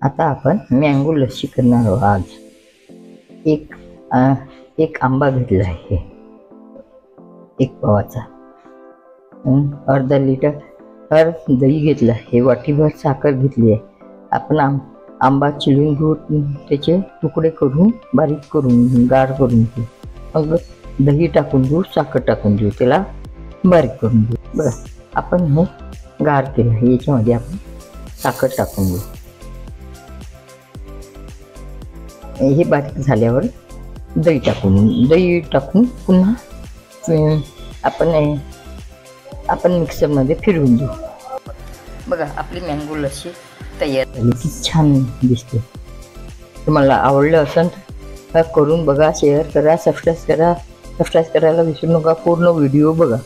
आता आपण मँगो लस्सी करणार आहोत आज। एक आंबा घेतला आहे, एक पावाचा, अर्धा लिटर दही घेतला आहे, वाटीभर साखर घेतली आहे। आपण आंबा चिरून घेऊन त्याचे तुकडे करून बारीक करून गार करून घेऊ। मग दही टाकून घेऊ, साखर टाकून घेऊ, त्याला बारीक करून घेऊ। बस आपण हे गार केलं, याच्यामध्ये आपण साखर टाकून घेऊ। हे बारीक झाल्यावर दही टाकून पुन्हा आपण मिक्सरमध्ये फिरवून घेऊ। बघा आपली मँगो लस्सी तयार झाली, की छान दिसते। तुम्हाला आवडलं असेल तर करून बघा, शेअर करा, सबस्क्राईब करायला विसरू नका। पूर्ण व्हिडिओ बघा।